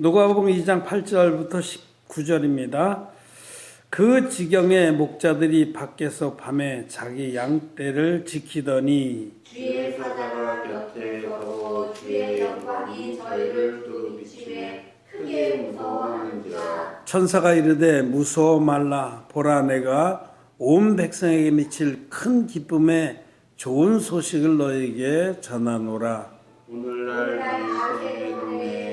누가복음 2장 8절부터 19절입니다. 그 지경에 목자들이 밖에서 밤에 자기 양떼를 지키더니 주의 사자가 곁에 서고 주의 영광이 저희를 두루비치매 크게 무서워하는지라. 천사가 이르되 무서워 말라. 보라, 내가 온 백성에게 미칠 큰 기쁨의 좋은 소식을 너에게 전하노라. 오늘날 다윗의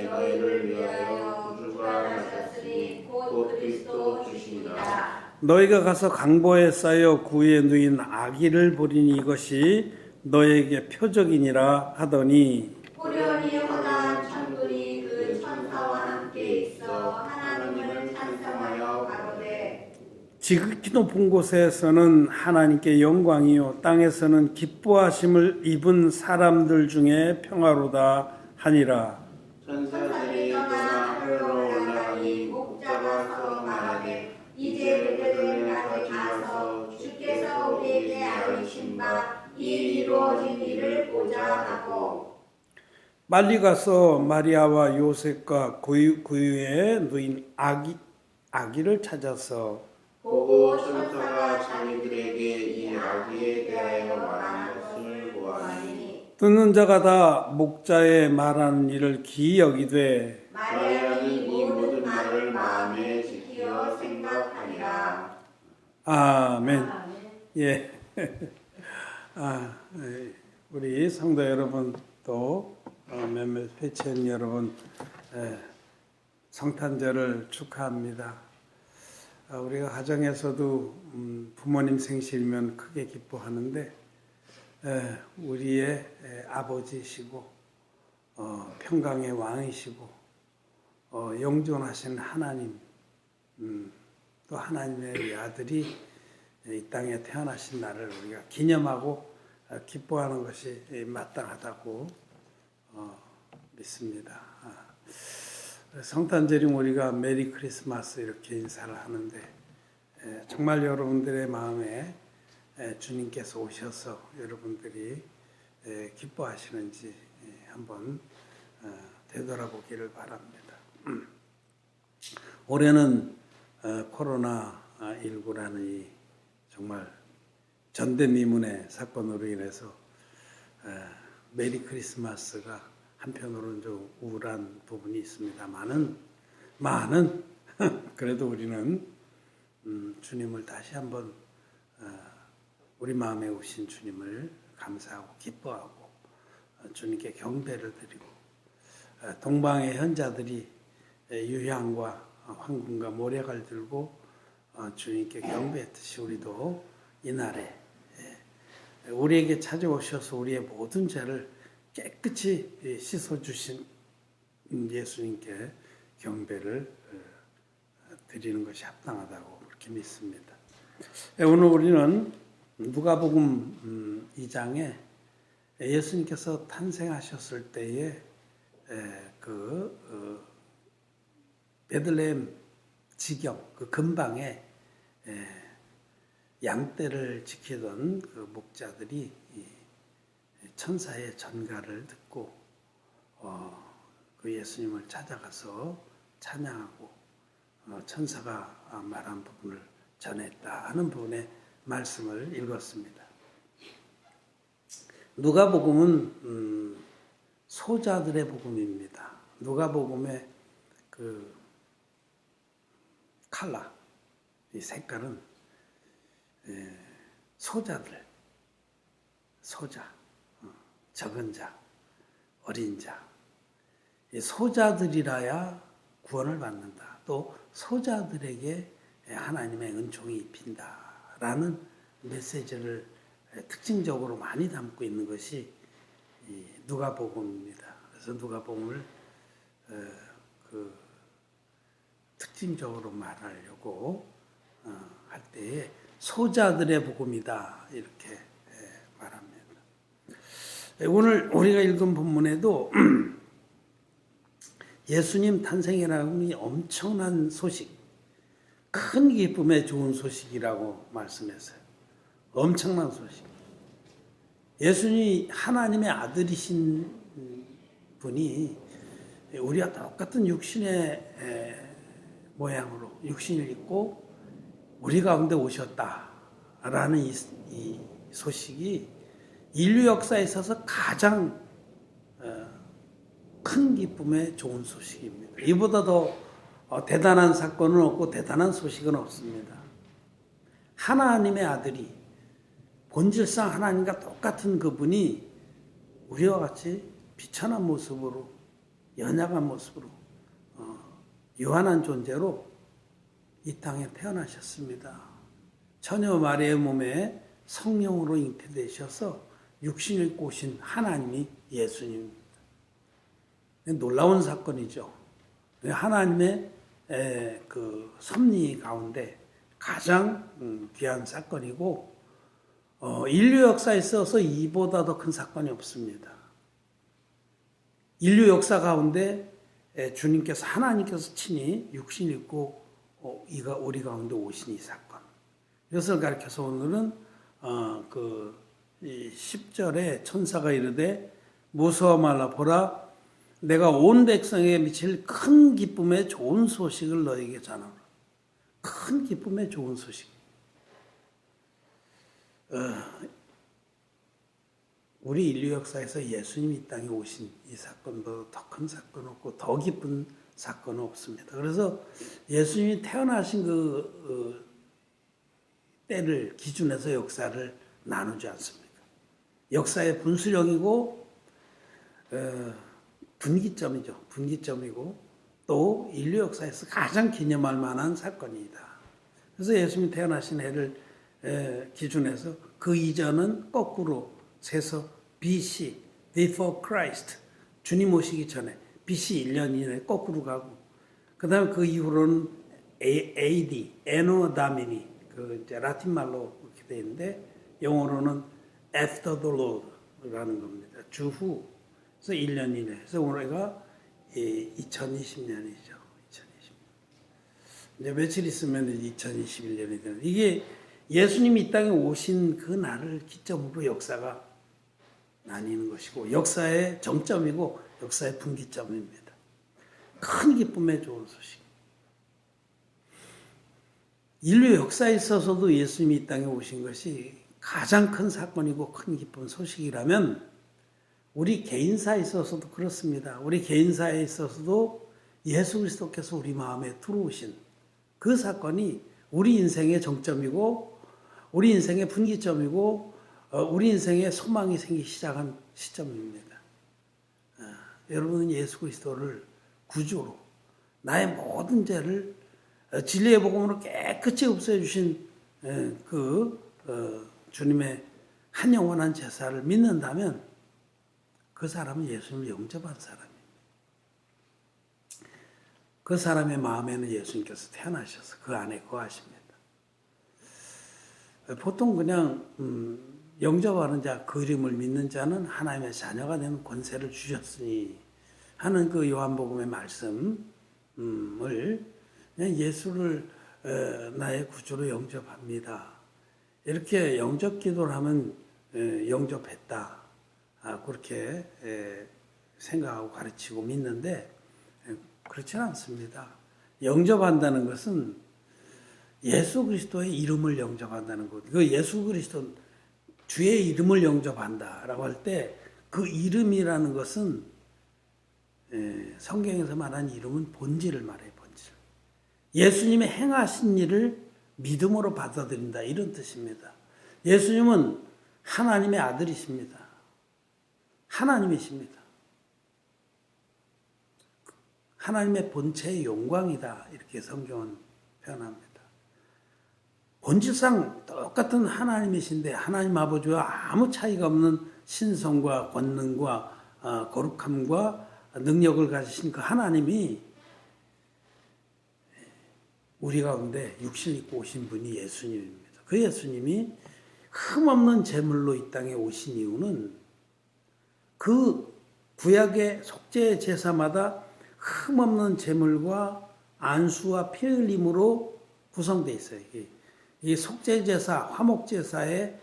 너희를 위하여 구주가 나셨으니 곧 그리스도 주시니라. 너희가 가서 강보에 쌓여 구에 누인 아기를 보리니 이것이 너에게 표적이니라 하더니 호련히 허다한 천군이 그 천사와 함께 있어 하나님을 찬송하여 가로되 지극히 높은 곳에서는 하나님께 영광이요 땅에서는 기뻐하심을 입은 사람들 중에 평화로다 하니라. 천사들이 떠나 하늘로 올라가니 목자가 서로 말하되 이제 베들레헴까지 가서 주께서 우리에게 알리신 바 이 이루어진 일을 보자 하고 빨리 가서 마리아와 요셉과 구유에 누인 아기를 찾아서 보고 천사가 자기들에게 이 아기에 대하여 말한 것을 보아하니 듣는 자가 다 목자의 말하는 일을 기이 여기되 마리아는 이 모든 말을 마음에 지키어 생각하니라. 아멘. 예. 우리 성도 여러분 또 몇몇 회원 여러분 성탄절을 축하합니다. 우리가 가정에서도 부모님 생신이면 크게 기뻐하는데 우리의 아버지시고 평강의 왕이시고 영존하신 하나님 또 하나님의 아들이 이 땅에 태어나신 날을 우리가 기념하고 기뻐하는 것이 마땅하다고 믿습니다. 성탄절이 우리가 메리 크리스마스 이렇게 인사를 하는데 정말 여러분들의 마음에 주님께서 오셔서 여러분들이 기뻐하시는지 한번 되돌아보기를 바랍니다. 올해는 코로나19라는 이 정말 전대미문의 사건으로 인해서 메리 크리스마스가 한편으로는 좀 우울한 부분이 있습니다만은 그래도 우리는 주님을 다시 한번 우리 마음에 오신 주님을 감사하고 기뻐하고 주님께 경배를 드리고 동방의 현자들이 유향과 황금과 모략을 들고 주님께 경배했듯이 우리도 이날에 우리에게 찾아오셔서 우리의 모든 죄를 깨끗이 씻어주신 예수님께 경배를 드리는 것이 합당하다고 그렇게 믿습니다. 오늘 우리는 누가복음 2장에 예수님께서 탄생하셨을 때에 그 베들레헴 지경 그 근방에 양떼를 지키던 그 목자들이 천사의 전가를 듣고 그 예수님을 찾아가서 찬양하고 천사가 말한 부분을 전했다 하는 부분의 말씀을 읽었습니다. 누가복음은 소자들의 복음입니다. 누가복음의 그 컬러, 이 색깔은 소자들, 소자, 적은 자, 어린 자, 이 소자들이라야 구원을 받는다. 또 소자들에게 하나님의 은총이 입힌다라는 메시지를 특징적으로 많이 담고 있는 것이 누가복음입니다. 그래서 누가복음을 그 특징적으로 말하려고 할 때에 소자들의 복음이다 이렇게 말합니다. 오늘 우리가 읽은 본문에도 예수님 탄생이라는 엄청난 소식, 큰 기쁨의 좋은 소식이라고 말씀했어요. 엄청난 소식. 예수님이 하나님의 아들이신 분이 우리와 똑같은 육신의 모양으로 육신을 입고 우리 가운데 오셨다라는 이 소식이 인류 역사에 있어서 가장 큰 기쁨의 좋은 소식입니다. 이보다 더 대단한 사건은 없고 대단한 소식은 없습니다. 하나님의 아들이 본질상 하나님과 똑같은 그분이 우리와 같이 비천한 모습으로 연약한 모습으로 유한한 존재로 이 땅에 태어나셨습니다. 처녀 마리아의 몸에 성령으로 잉태되셔서 육신을 입고 오신 하나님이 예수님입니다. 놀라운 사건이죠. 하나님의 그 섭리 가운데 가장 귀한 사건이고 인류 역사에 있어서 이보다 더 큰 사건이 없습니다. 인류 역사 가운데 주님께서 하나님께서 친히 육신 입고 우리 가운데 오신 이 사건. 이것을 가리켜서 오늘은 그 10절에 천사가 이르되 무서워 말라 보라 내가 온 백성에게 미칠 큰 기쁨의 좋은 소식을 너에게 전하노라. 큰 기쁨의 좋은 소식. 우리 인류 역사에서 예수님이 이 땅에 오신 이 사건보다 더 큰 사건 없고 더 기쁜 사건은 없습니다. 그래서 예수님이 태어나신 그 때를 기준해서 역사를 나누지 않습니까? 역사의 분수령이고 분기점이죠. 분기점이고 또 인류 역사에서 가장 기념할 만한 사건이다. 그래서 예수님이 태어나신 해를 기준해서 그 이전은 거꾸로 세서 BC, before Christ, 주님 오시기 전에 BC 1년 이내 거꾸로 가고 그 다음에 그 이후로는 AD, Anno Domini, 그 이제 라틴 말로 그렇게 되어 있는데 영어로는 After the Lord라는 겁니다. 주후. 그래서 1년 이내. 그래서 올해가 2020년이죠. 2020년. 이제 며칠 있으면 2021년이 되는. 이게 예수님이 이 땅에 오신 그 날을 기점으로 역사가 나뉘는 것이고 역사의 정점이고 역사의 분기점입니다. 큰 기쁨의 좋은 소식. 인류 역사에 있어서도 예수님이 이 땅에 오신 것이 가장 큰 사건이고 큰 기쁜 소식이라면 우리 개인사에 있어서도 그렇습니다. 우리 개인사에 있어서도 예수 그리스도께서 우리 마음에 들어오신 그 사건이 우리 인생의 정점이고 우리 인생의 분기점이고 우리 인생에 소망이 생기기 시작한 시점입니다. 여러분은 예수 그리스도를 구주로 나의 모든 죄를 진리의 복음으로 깨끗이 없애 주신 그 주님의 한 영원한 제사를 믿는다면 그 사람은 예수님을 영접한 사람입니다. 그 사람의 마음에는 예수님께서 태어나셔서 그 안에 거하십니다. 보통 그냥 영접하는 자, 그 이름을 믿는 자는 하나님의 자녀가 되는 권세를 주셨으니 하는 그 요한복음의 말씀을 그냥 예수를 나의 구주로 영접합니다. 이렇게 영접 기도를 하면 영접했다. 그렇게 생각하고 가르치고 믿는데 그렇지는 않습니다. 영접한다는 것은 예수 그리스도의 이름을 영접한다는 것. 그 예수 그리스도 주의 이름을 영접한다라고 할 때 그 이름이라는 것은 성경에서 말하는 이름은 본질을 말해요. 본질. 예수님의 행하신 일을 믿음으로 받아들인다 이런 뜻입니다. 예수님은 하나님의 아들이십니다. 하나님이십니다. 하나님의 본체의 영광이다 이렇게 성경은 표현합니다. 본질상 똑같은 하나님이신데 하나님 아버지와 아무 차이가 없는 신성과 권능과 거룩함과 능력을 가지신 그 하나님이 우리 가운데 육신 입고 오신 분이 예수님입니다. 그 예수님이 흠없는 제물로 이 땅에 오신 이유는 그 구약의 속죄 제사마다 흠없는 제물과 안수와 피 흘림으로 구성되어 있어요. 이 속죄 제사, 화목 제사의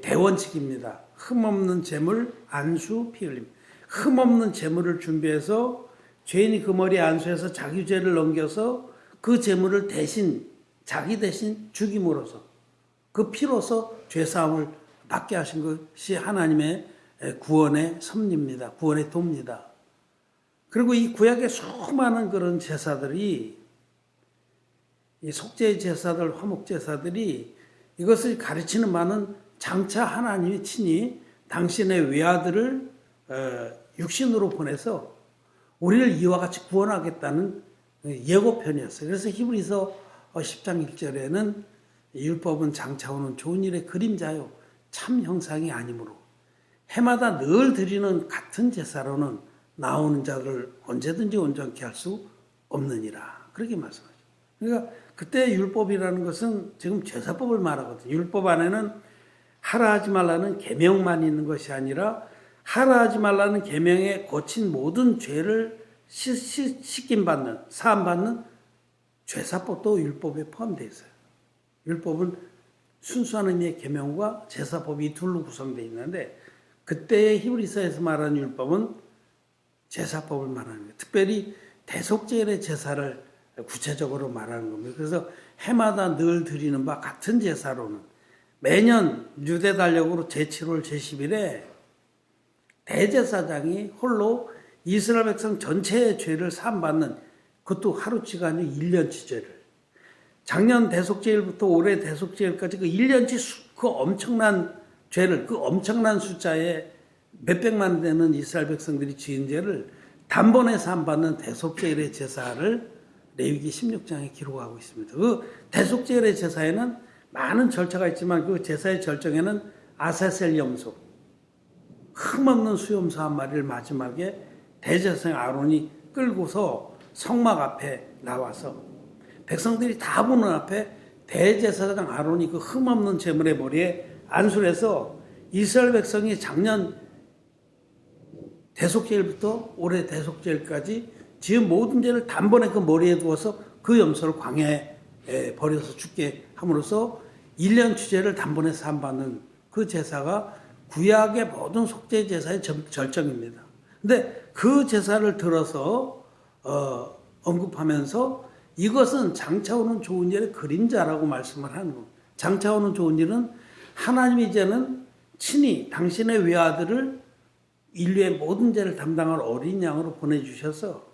대원칙입니다. 흠없는 제물, 안수, 피 흘림. 흠없는 제물을 준비해서 죄인이 그 머리에 안수해서 자기 죄를 넘겨서 그 제물을 대신 자기 대신 죽임으로써 그 피로서 죄사함을 받게 하신 것이 하나님의 구원의 섭리입니다. 구원의 도입니다. 그리고 이 구약의 수많은 그런 제사들이 이 속죄 제사들, 화목 제사들이 이것을 가르치는 바는 장차 하나님이 친히 당신의 외아들을 육신으로 보내서 우리를 이와 같이 구원하겠다는 예고편이었어요. 그래서 히브리서 10장 1절에는 율법은 장차 오는 좋은 일의 그림자요 참 형상이 아니므로 해마다 늘 드리는 같은 제사로는 나오는 자를 언제든지 온전케 할 수 없느니라. 그렇게 말씀하죠. 그러니까 그때 율법이라는 것은 지금 제사법을 말하거든요. 율법 안에는 하라 하지 말라는 계명만 있는 것이 아니라 하라 하지 말라는 계명에 거친 모든 죄를 씻김받는, 사함받는 죄사법도 율법에 포함되어 있어요. 율법은 순수한 의미의 계명과 제사법이 둘로 구성되어 있는데 그때의 히브리서에서 말하는 율법은 제사법을 말하는 거예요. 특별히 대속죄의 제사를 구체적으로 말하는 겁니다. 그래서 해마다 늘 드리는 바 같은 제사로는 매년 유대 달력으로 제7월 제10일에 대제사장이 홀로 이스라엘 백성 전체의 죄를 사함받는 그것도 하루치가 아니고 1년치 죄를 작년 대속죄일부터 올해 대속죄일까지 그 1년치 그 엄청난 죄를 그 엄청난 숫자의 몇백만 되는 이스라엘 백성들이 지은 죄를 단번에 사함받는 대속죄일의 제사를 레위기 16장에 기록하고 있습니다. 그 대속죄일의 제사에는 많은 절차가 있지만 그 제사의 절정에는 아사셀 염소, 흠없는 수염소 한 마리를 마지막에 대제사장 아론이 끌고서 성막 앞에 나와서 백성들이 다 보는 앞에 대제사장 아론이 그 흠없는 제물의 머리에 안수를 해서 이스라엘 백성이 작년 대속죄일부터 올해 대속죄일까지 지은 모든 죄를 단번에 그 머리에 두어서 그 염소를 광야에 버려서 죽게 함으로써 1년 주제를 단번에 사함받는 그 제사가 구약의 모든 속죄 제사의 절정입니다. 근데 그 제사를 들어서 언급하면서 이것은 장차 오는 좋은 일의 그림자라고 말씀을 하는 겁니다. 장차 오는 좋은 일은 하나님이 이제는 친히 당신의 외아들을 인류의 모든 죄를 담당할 어린 양으로 보내주셔서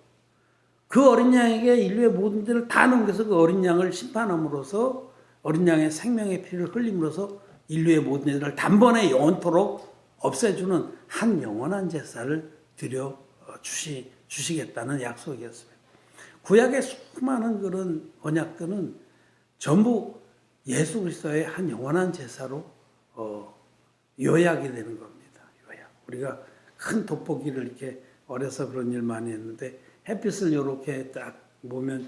그 어린 양에게 인류의 모든 죄를 다 넘겨서 그 어린 양을 심판함으로써 어린 양의 생명의 피를 흘림으로써 인류의 모든 죄를 단번에 영원토록 없애주는 한 영원한 제사를 드려 주시겠다는 약속이었습니다. 구약의 수많은 그런 언약들은 전부 예수 그리스도의 한 영원한 제사로 요약이 되는 겁니다. 요약. 우리가 큰 돋보기를 이렇게 어려서 그런 일 많이 했는데 햇빛을 이렇게 딱 보면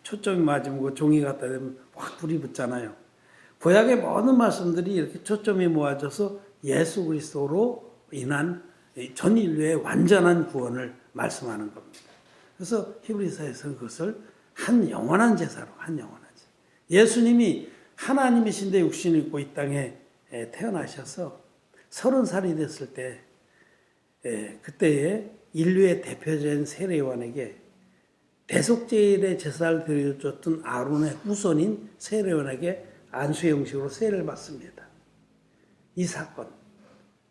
초점이 맞으면 그 종이 갖다 대면 확 불이 붙잖아요. 구약의 모든 말씀들이 이렇게 초점이 모아져서 예수 그리스도로 인한 전 인류의 완전한 구원을 말씀하는 겁니다. 그래서 히브리서에서는 그것을 한 영원한 제사로, 한 영원한 제사. 예수님이 하나님이신데 육신을 입고 이 땅에 태어나셔서 30살이 됐을 때 그때에 인류의 대표적인 세례요한에게 대속죄일의 제사를 드려줬던 아론의 후손인 세례요한에게 안수의 형식으로 세례를 받습니다. 이 사건,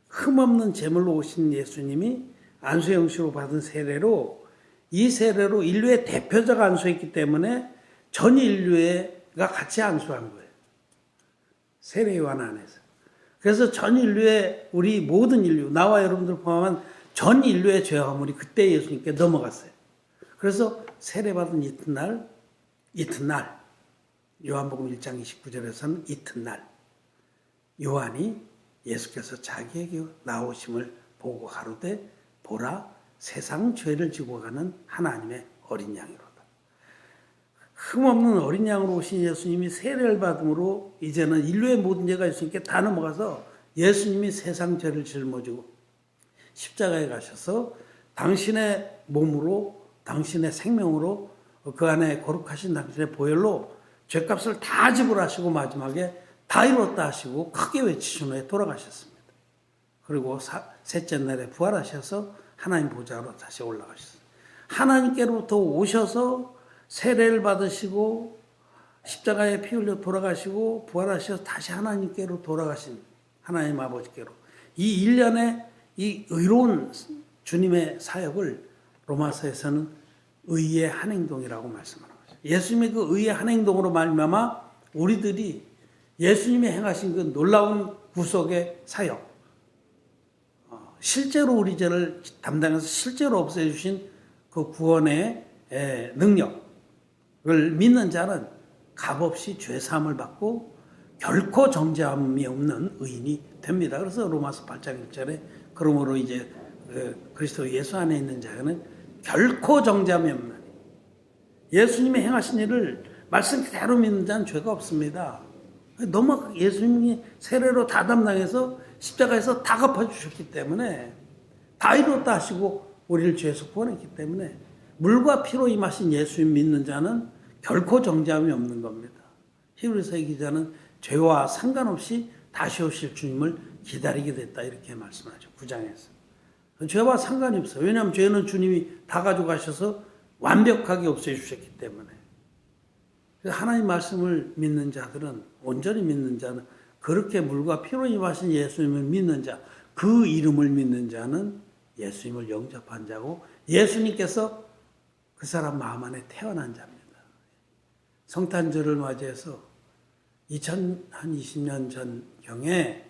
흠없는 제물로 오신 예수님이 안수의 형식으로 받은 세례로 이 세례로 인류의 대표자가 안수했기 때문에 전 인류가 같이 안수한 거예요. 세례요한 안에서. 그래서 전 인류의 우리 모든 인류, 나와 여러분들 포함한 전 인류의 죄 화물이 그때 예수님께 넘어갔어요. 그래서 세례받은 이튿날 요한복음 1장 29절에서는 이튿날 요한이 예수께서 자기에게 나오심을 보고 가로되 보라 세상 죄를 지고 가는 하나님의 어린 양이로다. 흠없는 어린 양으로 오신 예수님이 세례를 받음으로 이제는 인류의 모든 죄가 예수님께 다 넘어가서 예수님이 세상 죄를 짊어지고 십자가에 가셔서 당신의 몸으로 당신의 생명으로 그 안에 거룩하신 당신의 보혈로 죄값을 다 지불하시고 마지막에 다 이뤘다 하시고 크게 외치신 후에 돌아가셨습니다. 그리고 셋째 날에 부활하셔서 하나님 보좌로 다시 올라가셨어요. 하나님께로부터 오셔서 세례를 받으시고 십자가에 피 흘려 돌아가시고 부활하셔서 다시 하나님께로 돌아가신 하나님 아버지께로 이 일련의 이 의로운 주님의 사역을 로마서에서는 의의 한 행동이라고 말씀하는 거죠. 예수님의 그 의의 한 행동으로 말미암아 우리들이 예수님이 행하신 그 놀라운 구속의 사역, 실제로 우리 죄를 담당해서 실제로 없애주신 그 구원의 능력을 믿는 자는 값없이 죄사함을 받고 결코 정죄함이 없는 의인이 됩니다. 그래서 로마서 8장 1절에 그러므로 이제 그리스도 예수 안에 있는 자는 결코 정죄함이 없는 예수님이 행하신 일을 말씀 그대로 믿는 자는 죄가 없습니다. 너무 예수님이 세례로 다 담당해서 십자가에서 다 갚아주셨기 때문에 다 이뤘다 하시고 우리를 죄에서 구원했기 때문에 물과 피로 임하신 예수님 믿는 자는 결코 정죄함이 없는 겁니다. 히브리서의 기자는 죄와 상관없이 다시 오실 주님을 기다리게 됐다 이렇게 말씀하죠. 9장에서. 죄와 상관이 없어요. 왜냐하면 죄는 주님이 다 가져가셔서 완벽하게 없애주셨기 때문에. 하나님 말씀을 믿는 자들은 온전히 믿는 자는 그렇게 물과 피로 임하신 예수님을 믿는 자, 그 이름을 믿는 자는 예수님을 영접한 자고 예수님께서 그 사람 마음 안에 태어난 자입니다. 성탄절을 맞이해서 2020년 전경에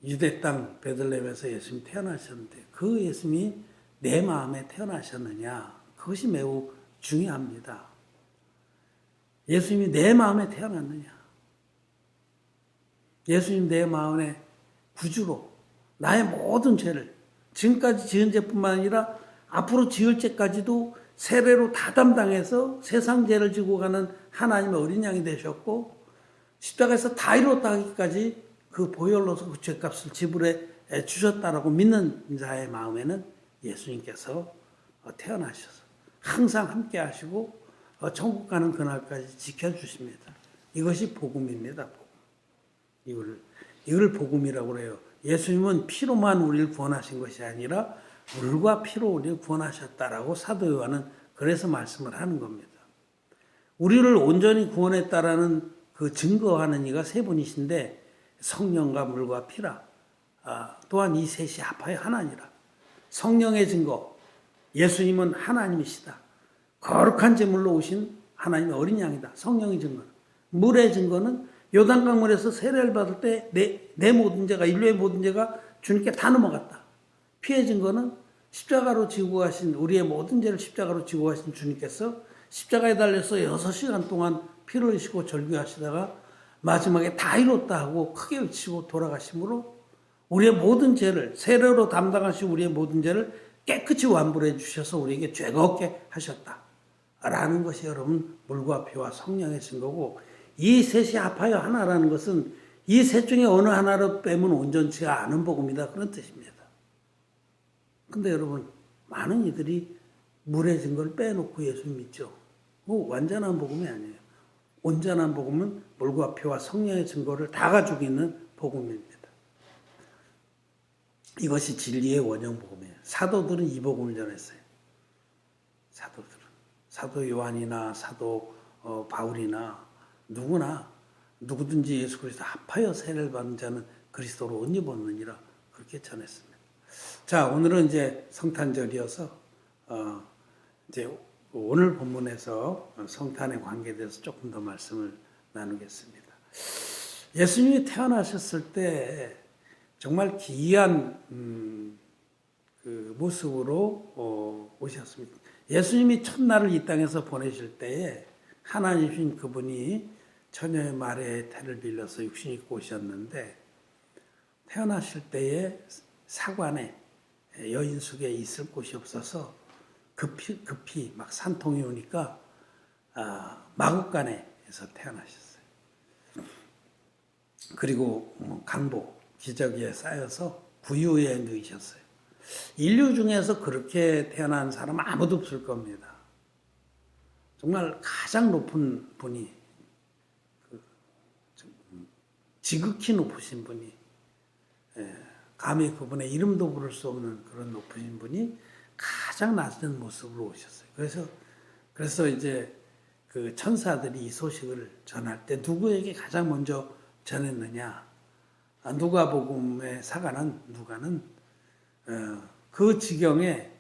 유대 땅 베들레헴에서 예수님이 태어나셨는데 그 예수님이 내 마음에 태어나셨느냐 그것이 매우 중요합니다. 예수님이 내 마음에 태어났느냐 예수님 내 마음에 구주로 나의 모든 죄를 지금까지 지은 죄뿐만 아니라 앞으로 지을 죄까지도 세례로 다 담당해서 세상 죄를 지고 가는 하나님의 어린 양이 되셨고 십자가에서 다 이뤘다 하기까지 그 보혈로서 그 죄값을 지불해 주셨다라고 믿는 자의 마음에는 예수님께서 태어나셔서 항상 함께 하시고 천국 가는 그날까지 지켜주십니다. 이것이 복음입니다. 복음. 이걸 복음이라고 해요. 예수님은 피로만 우리를 구원하신 것이 아니라 물과 피로 우리를 구원하셨다라고 사도 요한은 그래서 말씀을 하는 겁니다. 우리를 온전히 구원했다라는 그 증거하는 이가 세 분이신데 성령과 물과 피라. 또한 이 셋이 합하여 하나니라. 성령의 증거. 예수님은 하나님이시다. 거룩한 제물로 오신 하나님의 어린 양이다. 성령의 증거는. 물의 증거는 요단강물에서 세례를 받을 때 내 모든 죄가 인류의 모든 죄가 주님께 다 넘어갔다. 피의 증거는 십자가로 지고 가신 우리의 모든 죄를 십자가로 지고 가신 주님께서 십자가에 달려서 6시간 동안 피를 흘리시고 절규하시다가 마지막에 다 이뤘다 하고 크게 외치고 돌아가심으로 우리의 모든 죄를 세례로 담당하신 우리의 모든 죄를 깨끗이 완불해 주셔서 우리에게 죄가 없게 하셨다. 라는 것이 여러분 물과 피와 성령의 증거고 이 셋이 합하여 하나라는 것은 이 셋 중에 어느 하나로 빼면 온전치가 않은 복음이다. 그런 뜻입니다. 근데 여러분 많은 이들이 물의 증거를 빼놓고 예수 믿죠. 완전한 복음이 아니에요. 온전한 복음은 물과 피와 성령의 증거를 다 가지고 있는 복음입니다. 이것이 진리의 원형 복음이에요. 사도들은 이 복음을 전했어요. 사도 요한이나 사도 바울이나 누구든지 예수 그리스도 합하여 세례를 받는 자는 그리스도로 옷 입었느니라 그렇게 전했습니다. 자, 오늘은 이제 성탄절이어서 이제 오늘 본문에서 성탄의 관계에 대해서 조금 더 말씀을 나누겠습니다. 예수님이 태어나셨을 때 정말 기이한 그 모습으로 오셨습니다. 예수님이 첫날을 이 땅에서 보내실 때에 하나님이신 그분이 처녀의 마리아의 태를 빌려서 육신 입고 오셨는데 태어나실 때에 사관에 여인숙에 있을 곳이 없어서 급히 막 산통이 오니까 마구간에서 태어나셨어요. 그리고 강보 기저귀에 쌓여서 구유에 누이셨어요. 인류 중에서 그렇게 태어난 사람 아무도 없을 겁니다. 정말 가장 높은 분이 지극히 높으신 분이 감히 그분의 이름도 부를 수 없는 그런 높으신 분이 가장 낮은 모습으로 오셨어요. 그래서 이제 그 천사들이 이 소식을 전할 때 누구에게 가장 먼저 전했느냐? 누가복음의 사가는 누가는 그 지경에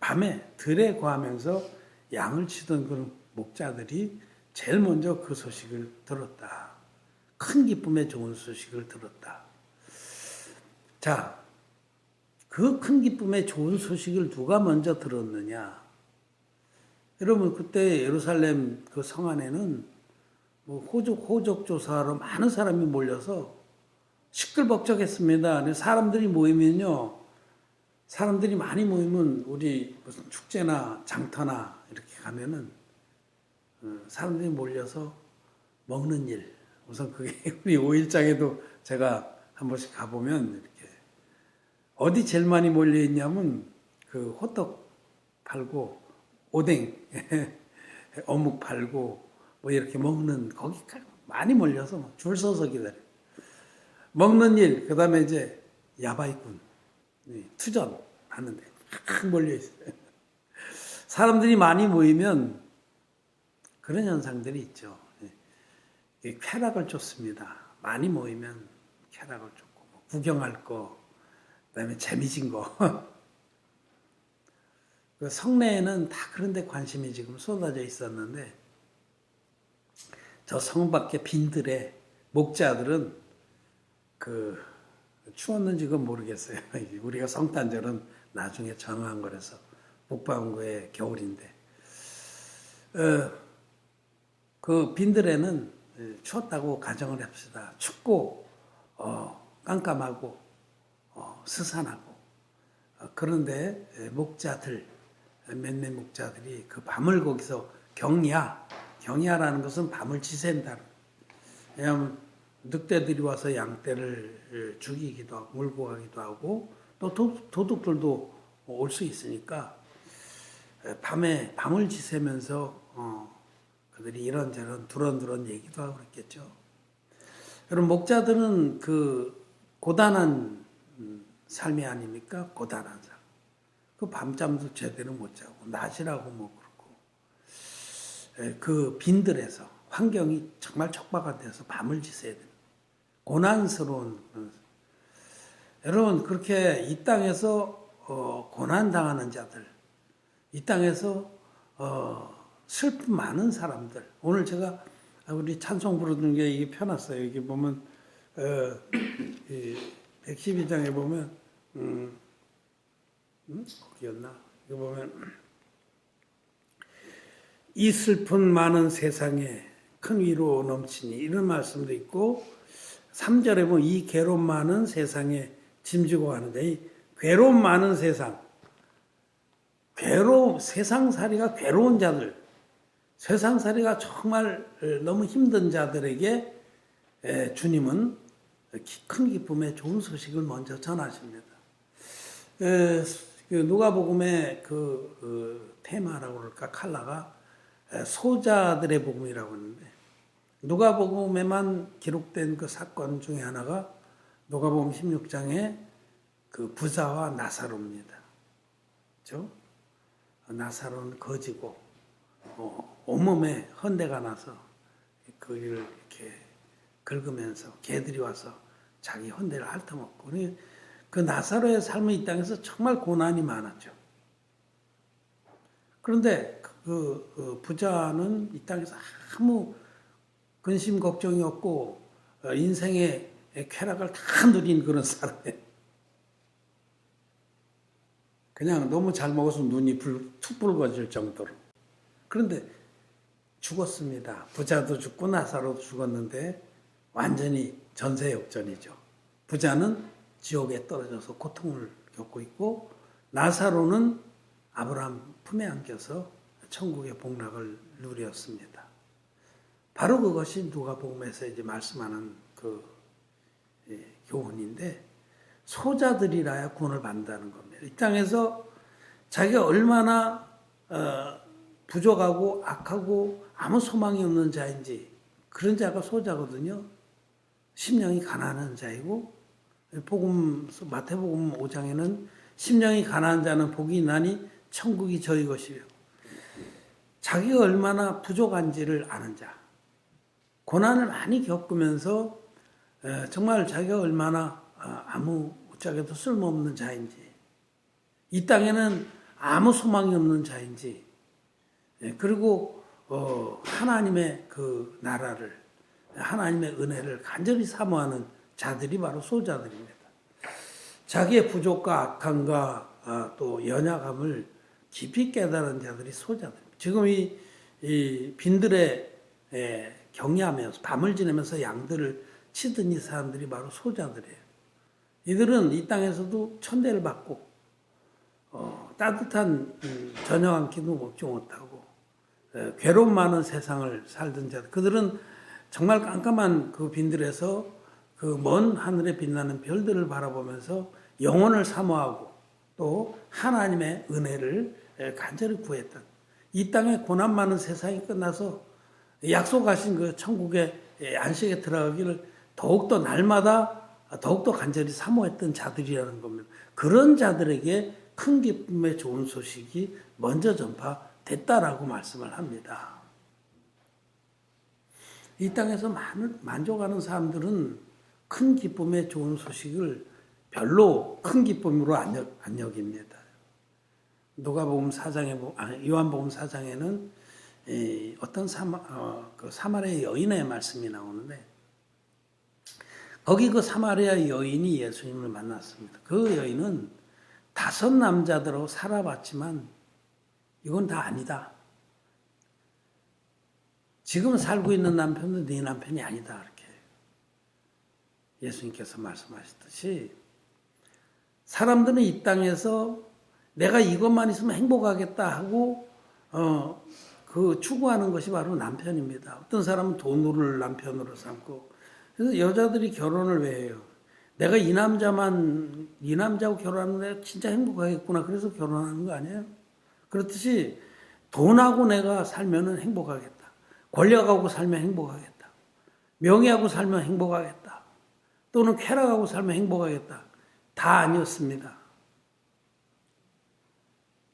밤에 들에 거하면서 양을 치던 그런 목자들이 제일 먼저 그 소식을 들었다. 큰 기쁨의 좋은 소식을 들었다. 자, 그 큰 기쁨의 좋은 소식을 누가 먼저 들었느냐? 여러분, 그때 예루살렘 그 성 안에는 뭐 호적 조사하러 많은 사람이 몰려서 시끌벅적했습니다. 사람들이 모이면요, 사람들이 많이 모이면 우리 무슨 축제나 장터나 이렇게 가면은 사람들이 몰려서 먹는 일. 우선 그게 우리 5일장에도 제가 한 번씩 가보면 이렇게 어디 제일 많이 몰려 있냐면 그 호떡 팔고 오뎅, 어묵 팔고 뭐 이렇게 먹는 거기 많이 몰려서 줄 서서 기다려. 먹는 일, 그 다음에 이제 야바이꾼, 투전 하는데 막 몰려 있어요. 사람들이 많이 모이면 그런 현상들이 있죠. 쾌락을 쫓습니다. 많이 모이면 쾌락을 쫓고 구경할 거, 그다음에 재미진 거. 그 성내에는 다 그런 데 관심이 지금 쏟아져 있었는데 저 성 밖에 빈들에 목자들은 그 추웠는지 그건 모르겠어요. 우리가 성탄절은 나중에 정한 거라서 북방구의 겨울인데 그 빈들에는 추웠다고 가정을 합시다. 춥고 깜깜하고 스산하고 그런데 목자들 몇몇 목자들이 그 밤을 거기서 경야라는 것은 밤을 지샌다. 왜냐하면 늑대들이 와서 양떼를 죽이기도 하고 물고 가기도 하고 또 도둑들도 올 수 있으니까 밤을 지새면서 그들이 이런저런 두런두런 얘기도 하고 그랬겠죠. 여러분 목자들은 그 고단한 삶이 아닙니까? 고단한 삶. 그 밤잠도 제대로 못 자고 낮이라고 뭐 그렇고 그 빈들에서 환경이 정말 척박한 데서 밤을 지새야 됩니다. 고난스러운 여러분 그렇게 이 땅에서 고난당하는 자들, 이 땅에서 슬픔 많은 사람들. 오늘 제가 우리 찬송 부르는 게 이게 펴놨어요. 여기 보면 112장에 보면 거기였나? 여기 보면 이 슬픈 많은 세상에 큰 위로 넘치니 이런 말씀도 있고 3절에 보면 이 괴로움 많은 세상에 짐지고 가는데 이 괴로움 많은 세상 세상살이가 괴로운 자들 세상살이가 정말 너무 힘든 자들에게 주님은 큰 기쁨의 좋은 소식을 먼저 전하십니다. 누가복음의 그 테마라고 그럴까 칼라가 소자들의 복음이라고 하는데 누가복음에만 기록된 그 사건 중에 하나가 누가복음 16장의 그 부자와 나사로입니다. 그렇죠? 나사로는 거지고 온몸에 헌대가 나서 거기를 이렇게 긁으면서 개들이 와서 자기 헌대를 핥아먹고 그 나사로의 삶은 이 땅에서 정말 고난이 많았죠. 그런데 그 부자는 이 땅에서 아무 근심 걱정이 없고 인생의 쾌락을 다 누린 그런 사람이에요. 그냥 너무 잘 먹어서 눈이 툭 붉어질 정도로. 그런데 죽었습니다. 부자도 죽고 나사로도 죽었는데 완전히 전세역전이죠. 부자는 지옥에 떨어져서 고통을 겪고 있고 나사로는 아브라함 품에 안겨서 천국의 복락을 누렸습니다. 바로 그것이 누가복음에서 이제 말씀하는 그 교훈인데 소자들이라야 구원을 받는다는 겁니다. 이 땅에서 자기가 얼마나 부족하고 악하고 아무 소망이 없는 자인지 그런 자가 소자거든요. 심령이 가난한 자이고 마태복음 5장에는 심령이 가난한 자는 복이 있나니 천국이 저희 것이요. 자기가 얼마나 부족한지를 아는 자. 고난을 많이 겪으면서 정말 자기가 얼마나 아무짝에도 쓸모없는 자인지, 이 땅에는 아무 소망이 없는 자인지, 그리고 하나님의 그 나라를, 하나님의 은혜를 간절히 사모하는 자들이 바로 소자들입니다. 자기의 부족과 악함과 또 연약함을 깊이 깨달은 자들이 소자들입니다. 지금 이 빈들에 경야하면서 밤을 지내면서 양들을 치던 이 사람들이 바로 소자들이에요. 이들은 이 땅에서도 천대를 받고 따뜻한 저녁 한 끼도 먹지 못하고 괴로움 많은 세상을 살던 자들. 그들은 정말 깜깜한 그 빈들에서 그 먼 하늘에 빛나는 별들을 바라보면서 영혼을 사모하고 또 하나님의 은혜를 간절히 구했던, 이 땅에 고난 많은 세상이 끝나서 약속하신 그 천국의 안식에 들어가기를 더욱더 날마다 더욱더 간절히 사모했던 자들이라는 겁니다. 그런 자들에게 큰 기쁨의 좋은 소식이 먼저 전파됐다라고 말씀을 합니다. 이 땅에서 만족하는 사람들은 큰 기쁨의 좋은 소식을 별로 큰 기쁨으로 안 여깁니다. 요한복음 4장에는 어떤 사마리아 여인의 말씀이 나오는데, 거기 그 사마리아 여인이 예수님을 만났습니다. 그 여인은 5 남자들하고 살아봤지만 이건 다 아니다. 지금 살고 있는 남편도 네 남편이 아니다. 이렇게 예수님께서 말씀하셨듯이, 사람들은 이 땅에서 내가 이것만 있으면 행복하겠다 하고 그 추구하는 것이 바로 남편입니다. 어떤 사람은 돈을 남편으로 삼고, 그래서 여자들이 결혼을 왜 해요? 내가 이 남자하고 결혼하는데 진짜 행복하겠구나. 그래서 결혼하는 거 아니에요? 그렇듯이 돈하고 내가 살면은 행복하겠다. 권력하고 살면 행복하겠다. 명예하고 살면 행복하겠다. 또는 쾌락하고 살면 행복하겠다. 다 아니었습니다.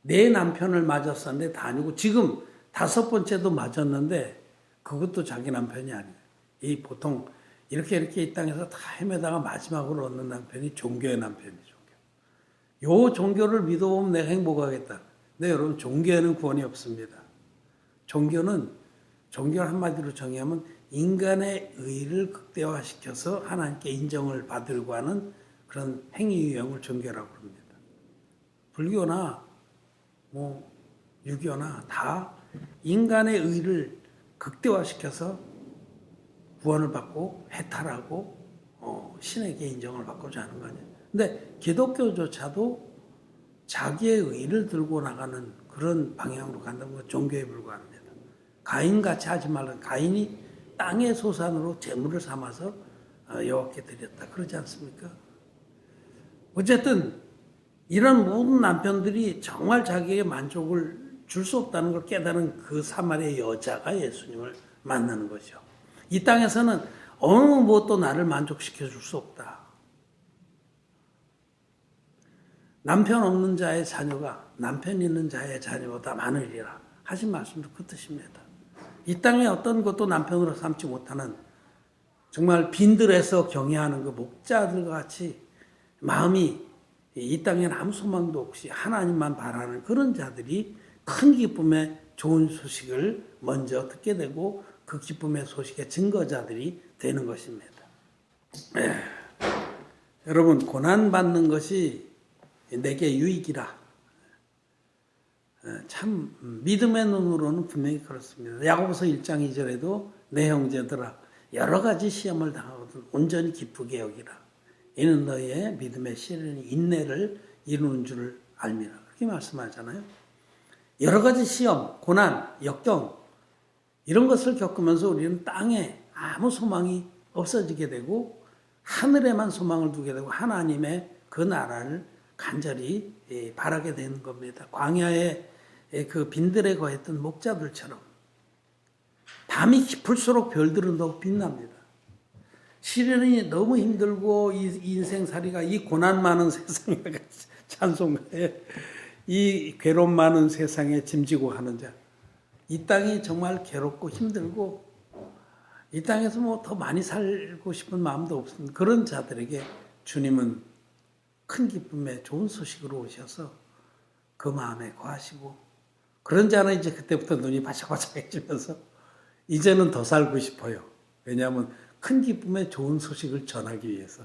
내 남편을 맞았었는데 다 아니고, 지금 5번째도 맞았는데 그것도 자기 남편이 아니에요. 이 보통 이렇게 이 땅에서 다 헤매다가 마지막으로 얻는 남편이 종교의 남편이죠. 요 종교를 믿어보면 내가 행복하겠다. 근데 여러분, 종교에는 구원이 없습니다. 종교를 한마디로 정의하면 인간의 의를 극대화시켜서 하나님께 인정을 받으려고 하는 그런 행위 유형을 종교라고 합니다. 불교나 유교나 다 인간의 의를 극대화시켜서 구원을 받고 해탈하고 신에게 인정을 받고자 하는 거 아니에요. 근데 기독교조차도 자기의 의를 들고 나가는 그런 방향으로 간다는 건 종교에 불과합니다. 가인같이 하지 말라. 가인이 땅의 소산으로 재물을 삼아서 여호와께 드렸다. 그러지 않습니까? 어쨌든 이런 모든 남편들이 정말 자기에게 만족을 줄 수 없다는 걸 깨달은 그 사마리아 여자가 예수님을 만나는 거죠. 이 땅에서는 어느 무엇도 나를 만족시켜 줄 수 없다. 남편 없는 자의 자녀가 남편 있는 자의 자녀보다 많으리라 하신 말씀도 그 뜻입니다. 이 땅에 어떤 것도 남편으로 삼지 못하는, 정말 빈들에서 경외하는 그 목자들과 같이 마음이 이 땅에는 아무 소망도 없이 하나님만 바라는 그런 자들이 큰 기쁨의 좋은 소식을 먼저 듣게 되고 그 기쁨의 소식의 증거자들이 되는 것입니다. 여러분, 고난받는 것이 내게 유익이라. 참 믿음의 눈으로는 분명히 그렇습니다. 야고보서 1장 2절에도 내 형제들아 여러 가지 시험을 당하거든 온전히 기쁘게 여기라. 이는 너희의 믿음의 시련이 인내를 이루는 줄을 알미라. 그렇게 말씀하잖아요. 여러 가지 시험, 고난, 역경 이런 것을 겪으면서 우리는 땅에 아무 소망이 없어지게 되고 하늘에만 소망을 두게 되고 하나님의 그 나라를 간절히 바라게 되는 겁니다. 광야에 그 빈들에 거했던 목자들처럼 밤이 깊을수록 별들은 더욱 빛납니다. 시련이 너무 힘들고 이 인생살이가 이 고난 많은 세상에 찬송가에 이 괴로움 많은 세상에 짐지고 하는 자. 이 땅이 정말 괴롭고 힘들고 이 땅에서 뭐 더 많이 살고 싶은 마음도 없는 그런 자들에게 주님은 큰 기쁨의 좋은 소식으로 오셔서 그 마음에 거하시고 그런 자는 이제 그때부터 눈이 바짝바짝해지면서 이제는 더 살고 싶어요. 왜냐하면 큰 기쁨의 좋은 소식을 전하기 위해서.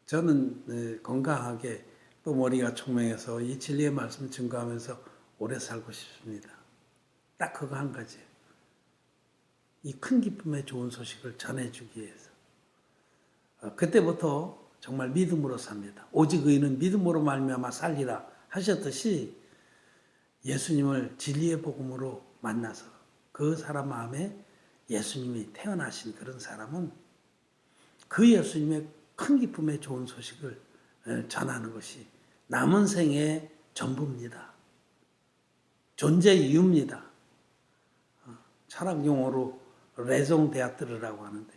저는 건강하게 또 머리가 총명해서 이 진리의 말씀 증거하면서 오래 살고 싶습니다. 딱 그거 한 가지. 이 큰 기쁨의 좋은 소식을 전해주기 위해서. 그때부터 정말 믿음으로 삽니다. 오직 의인은 믿음으로 말미암아 살리라 하셨듯이 예수님을 진리의 복음으로 만나서 그 사람 마음에 예수님이 태어나신 그런 사람은 그 예수님의 큰 기쁨의 좋은 소식을 전하는 것이 남은 생의 전부입니다. 존재 이유입니다. 철학 용어로 레종 데아트르라고 하는데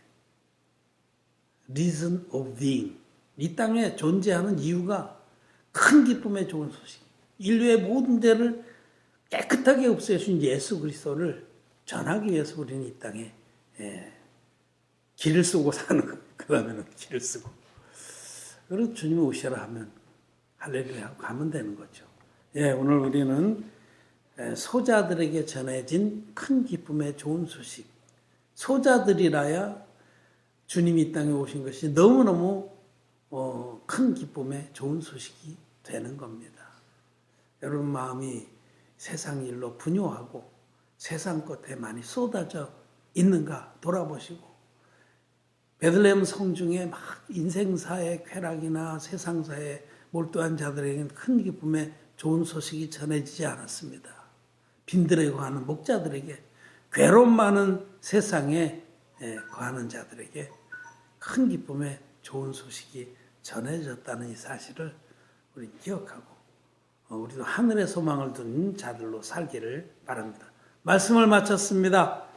reason of being 이 땅에 존재하는 이유가 큰 기쁨의 좋은 소식 인류의 모든 죄를 깨끗하게 없애신 예수 그리스도를 전하기 위해서 우리는 이 땅에 길을 쓰고 사는 거예요. 그러면 길을 쓰고 그리고 주님이 오시라 하면 할렐루야 하고 가면 되는 거죠. 오늘 우리는 소자들에게 전해진 큰 기쁨의 좋은 소식 소자들이라야 주님이 이 땅에 오신 것이 너무너무 큰 기쁨의 좋은 소식이 되는 겁니다. 여러분 마음이 세상 일로 분요하고 세상 것에 많이 쏟아져 있는가 돌아보시고 베들레헴 성중에 막 인생사의 쾌락이나 세상사에 몰두한 자들에게는 큰 기쁨의 좋은 소식이 전해지지 않았습니다. 빈들에 거하는 목자들에게 괴로움 많은 세상에 거하는 자들에게 큰 기쁨의 좋은 소식이 전해졌다는 이 사실을 우리 기억하고 우리도 하늘의 소망을 둔 자들로 살기를 바랍니다. 말씀을 마쳤습니다.